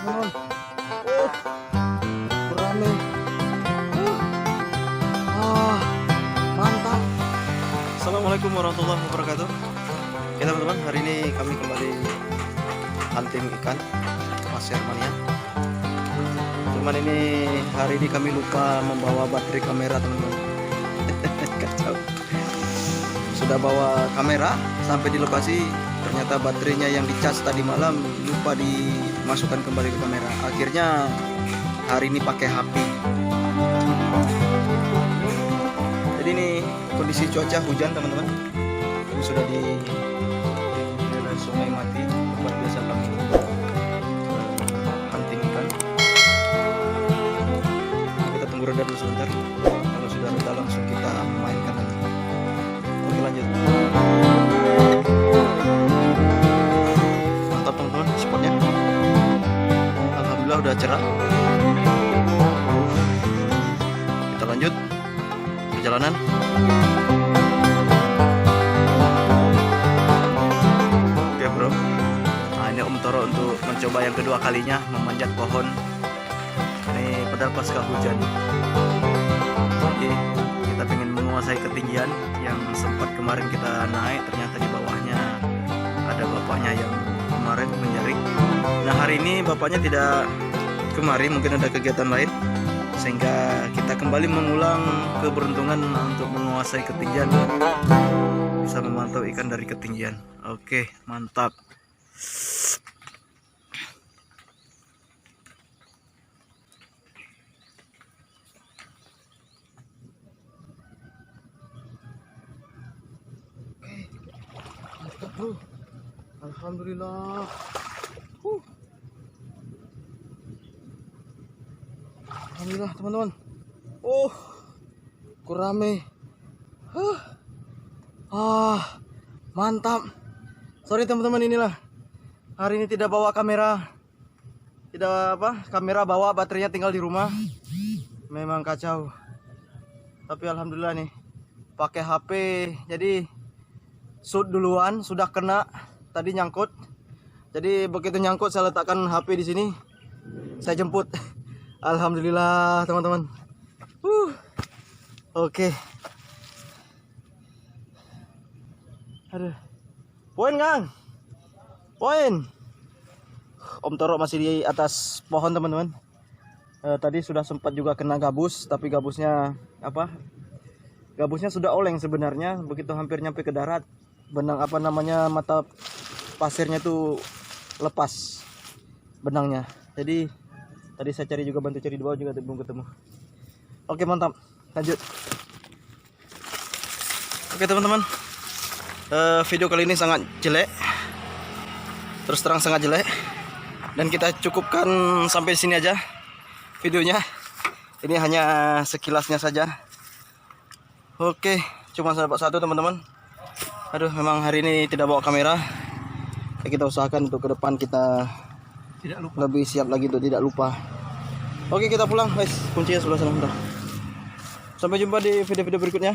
teman-teman. Oh, rame. Mantap. Assalamualaikum warahmatullahi wabarakatuh. Oke teman-teman, hari ini kami kembali hunting ikan pasir mania. Cuman ini hari ini kami lupa membawa baterai kamera teman-teman. Kacau. Sudah bawa kamera sampai di lokasi, ternyata baterainya yang dicas tadi malam lupa dimasukkan kembali ke kamera. Akhirnya hari ini pakai HP. Jadi ini kondisi cuaca hujan teman-teman. Ini sudah di daerah Sungai Mati, tempat biasa kami hunting ikan. Kita tunggu reda dulu sebentar. Kalau sudah reda langsung kita mainkan lagi. Oke lanjut. Mantap teman-teman spotnya. Alhamdulillah udah cerah. Kita lanjut perjalanan. Oke bro, nah ini Om Toro untuk mencoba yang kedua kalinya memanjat pohon. Ini padahal pasca hujan. Jadi kita pengen menguasai ketinggian yang sempat kemarin kita naik, ternyata di bawahnya ada bapaknya yang kemarin menjaring. Nah hari ini bapaknya tidak kemari, mungkin ada kegiatan lain, sehingga kita kembali mengulang keberuntungan untuk menguasai ketinggian, bisa memantau ikan dari ketinggian. Oke, mantap. Mantap bro, alhamdulillah. Alhamdulillah teman-teman. Kurame. Mantap. Sorry teman-teman, inilah hari ini tidak bawa kamera. Kamera bawa, baterainya tinggal di rumah. Memang kacau. Tapi alhamdulillah nih pakai HP. Jadi shoot duluan, sudah kena tadi nyangkut. Jadi begitu nyangkut saya letakkan HP di sini. Saya jemput. Alhamdulillah teman-teman. Oke. Aduh. Poin Kang. Poin. Om Toro masih di atas pohon teman-teman. Tadi sudah sempat juga kena gabus, tapi gabusnya Gabusnya sudah oleng sebenarnya. Begitu hampir nyampe ke darat, benang mata pasirnya tuh lepas benangnya. Jadi tadi saya cari juga, bantu cari di bawah juga belum ketemu. Oke mantap, lanjut. Oke teman-teman, video kali ini sangat jelek, terus terang sangat jelek, dan kita cukupkan sampai sini aja videonya. Ini hanya sekilasnya saja. Oke, cuma dapat satu teman-teman. Aduh, memang hari ini tidak bawa kamera. Kita usahakan untuk ke depan kita lebih siap lagi untuk tidak lupa. Oke, kita pulang guys, kuncinya sebelah sana. Sampai jumpa di video-video berikutnya.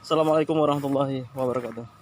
Assalamualaikum warahmatullahi wabarakatuh.